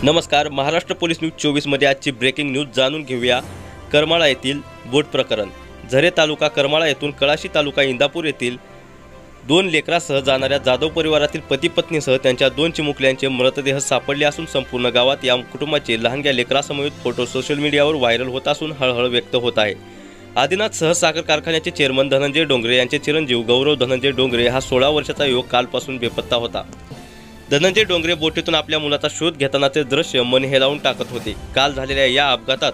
नमस्कार. Maharashtra police news 24मध्ये आजची breaking news जाणून घेऊया. करमाळा येथील बोट प्रकरण. झरे तालुका करमाळा येथून कळाशी तालुका इंदापूर येथील 2 लेकरासह जाणाऱ्या जाधव परिवारातील पती पत्नीसह त्यांच्या 2 चिमुकल्यांचे मृतदेह सापडले असून संपूर्ण गावात या कुटुंबाचे लहानग्या लेकरासमवेत फोटो सोशल मीडियावर व्हायरल होत असून हळहळ व्यक्त होत आहे. आदिनाथ सहसागर कारखान्याचे चेअरमन धनंजय डोंगरे यांचे चिरंजीव गौरव धनंजय डोंगरे हा 16 वर्षाचा युवक कालपासून बेपत्ता होता. धनंजय डोंगरे बोटीतून आपल्या मुलाचा शोध घेतानाचे दृश्य मन हेलावून टाकत होते. काल झालेल्या या अपघातात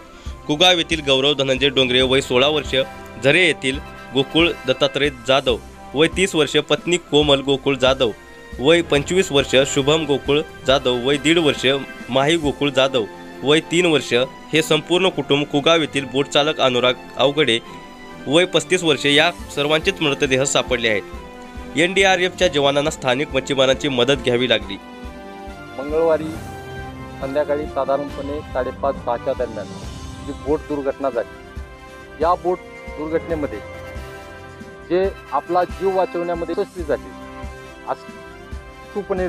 कुगाव येथील गौरव धनंजय डोंगरे वय 16 वर्ष, झरे येथील गोकुळ दत्तात्रय जाधव वय 30 वर्ष, पत्नी कोमल गोकुळ जाधव वय 25 वर्ष, शुभम गोकुळ जाधव वय 1.5 वर्ष, माही गोकुळ जाधव वय 3 वर्ष हे संपूर्ण कुटुंब कुगाव येथील बोटचालक अनुराग अवघडे वय 35 वर्ष या सर्वांचेच मृतदेह सापडले आहेत. NDRFच्या जवानांना स्थानिक मच्छीमारांची मदत घ्यावी लागली. मंगळवारी संध्याकाळी साधारणपणे 5:30-6च्या दरम्यान जी बोट दुर्घटना झाली, या बोट दुर्घटनेमध्ये जे आपला जीव वाचवण्यामध्ये यशस्वी झाले असूपणे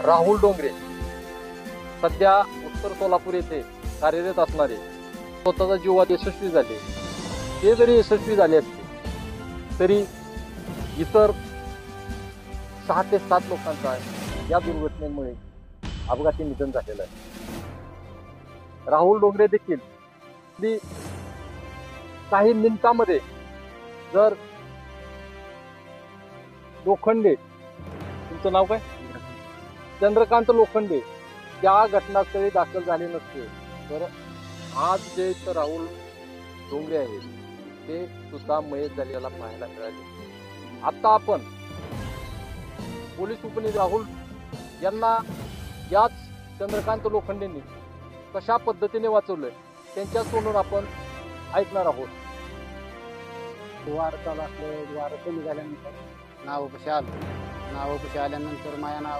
राहुल डोंगरे सध्या उत्तर सोलापूर येथे कार्यरत असणारे स्वतःचा जीव यशस्वी झाले. ते जरी यशस्वी झाले असते तरी इतर 6 ते 7 लोकांचा या दुर्घटनेमुळे अपघाती निधन झालेलं आहे. राहुल डोंगरे देखील काही मिनिटांमध्ये जर लोखंडे, तुमचं नाव काय, चंद्रकांत लोखंडे त्या घटनास्थळी दाखल झाले नसते तर आज जे राहुल डोंगरे आहेत ते सुद्धा मयत झालेला पाहायला मिळाले. आता आपण पोलीस उपनिरीक्षक राहुल यांना याच चंद्रकांत लोखंडेंनी कशा पद्धतीने वाचवलंय त्यांच्या तोंडून आपण ऐकणार आहोत. वार कमी झाल्यानंतर नावापाशी आल्यानंतर माझ्या नाव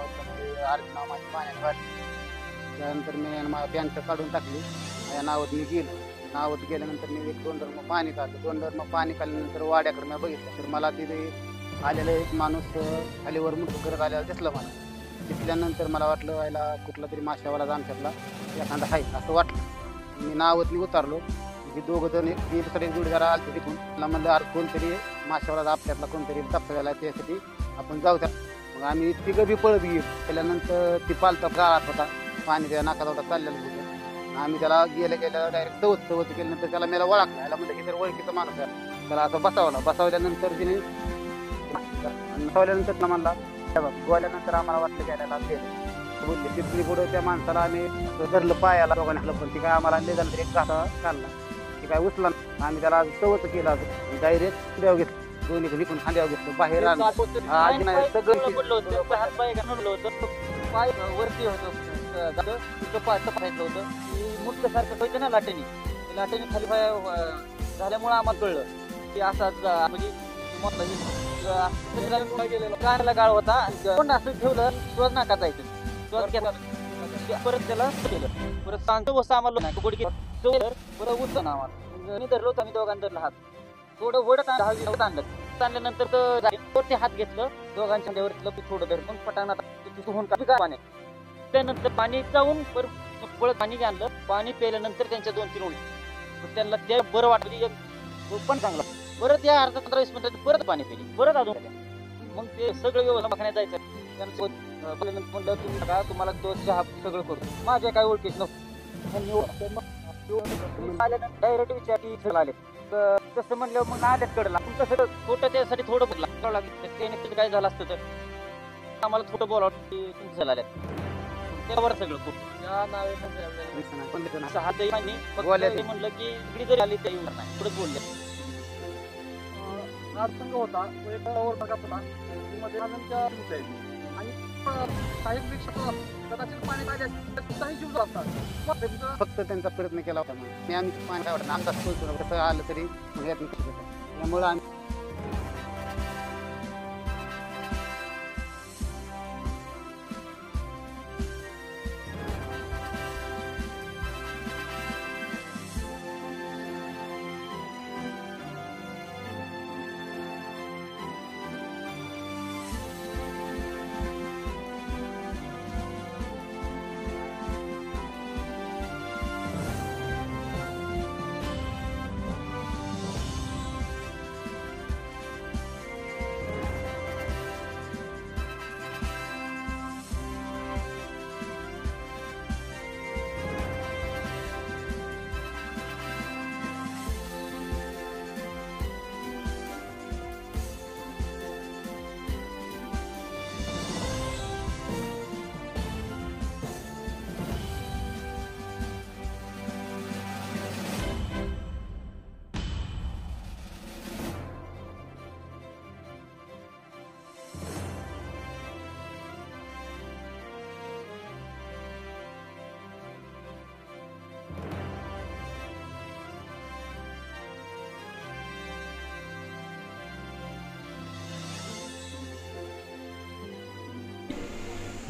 माझ्या पाण्यात काढली. त्यानंतर मी माझ्या पॅन्ट काढून टाकली. माझ्या नावात मी गेलो. नावत गेल्यानंतर मी 1-2 डरम पाणी काढलं. 2 डरम पाणी काढल्यानंतर वाड्याकडे मी बघितलं तर मला तिथे आलेला एक माणूस खालीवर मुठू करत आलेला दिसला. मला दिसल्यानंतर मला वाटलं व्हायला कुठला तरी माशावाला आमच्यातला एखादा आहे असं वाटलं. मी नावतनी उतारलो. की 2 जण एक जोडीदार आले तिथून. मला म्हणलं अरे कोणतरी माशावाला आपल्यातला कोणतरी तप्प्याला त्यासाठी आपण जाऊ त्या. मग आम्ही तिघं बी पळत गेलो. त्याच्यानंतर ती पालता गाळात होता, पाणी त्या नाकात होता चाललेलं होतं. आम्ही त्याला गेल्या डायरेक्ट चवत केल्यानंतर त्याला मला ओळखला. याला म्हणलं की तर ओळखीचा माणूस आहे. त्याला असं बसवल्यानंतर तिने बसवल्यानंतर म्हणला गोल्यानंतर आम्हाला वाटलं की याला बोलले. तिथली पुढं त्या माणसाला आम्ही धरलं पायाला दोघांना. पण ती काय आम्हाला ले झालं तरी एक घाटा काढला. ती काय उचला. आम्ही त्याला चवत केलं. डायरेक्ट खांद्यावर घेतलं. दोन्ही निघून खांद्यावर घेतलं. बाहेर पाय वरती होतं होतं की मुठसारखं होतं ना लाटेनी खाली पाय झाल्यामुळं आम्हाला कळलं की असाच म्हणजे कानाला गाळ होता. कोण असं ठेवलं स्वज नाका जायचं. स्वज घेतला परत त्याला केलं. परत सांगतो बस आम्हाला गोडी परत उचलं ना आम्हाला. मी धरलो होतो. आम्ही दोघांना धरला हात. थोडं वडत आणल्यानंतर तर हात घेतलं दोघांच्या अंड्यावर थोडं धर. मग पटांगणात पाणी. त्यानंतर पाणी जाऊन परत पाणी आणलं. पाणी प्यायल्यानंतर त्यांच्या 2-3 ओळी त्यांना त्या बरं वाटलं पण चांगलं. परत या अर्धा 15-20 मिनिटात परत पाणी पिली. परत अजून मग ते सगळं व्यवस्था बघण्यात जायचं. त्यांचं म्हणलं तुम्ही का तुम्हाला तो चहा सगळं करतो. माझ्या काय ओळखीच नव्हतं. डायरेक्ट विचार आले तसं म्हणलं मग आल्यात कडला. तसं थोडं त्यासाठी थोडं बोलावं लागलं. त्याने काय झालं असतं तर आम्हाला थोडं बोलावं की तुमचं झालं त्यावर सगळं खूप म्हणलं की इकडे जरी आली तरी नाही पुढे बोलले. संघ होता आणि कदाचित पाणी जीव असतात. फक्त त्यांचा प्रयत्न केला होता. मी आम्ही पाणी काय वाटतं आमचा कसं आलं तरी त्यामुळे आम्ही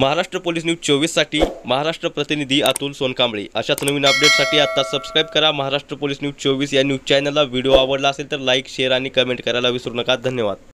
महाराष्ट्र पोलीस न्यूज 24साठी महाराष्ट्र प्रतिनिधी अतुल सोनकांबळे। अशाच नवीन अपडेटसाठी आता सबस्क्राईब करा महाराष्ट्र पोलीस न्यूज 24 या न्यूज चॅनलला। व्हिडिओ आवडला असेल तर लाईक, शेअर आणि कमेंट करायला विसरू नका। धन्यवाद।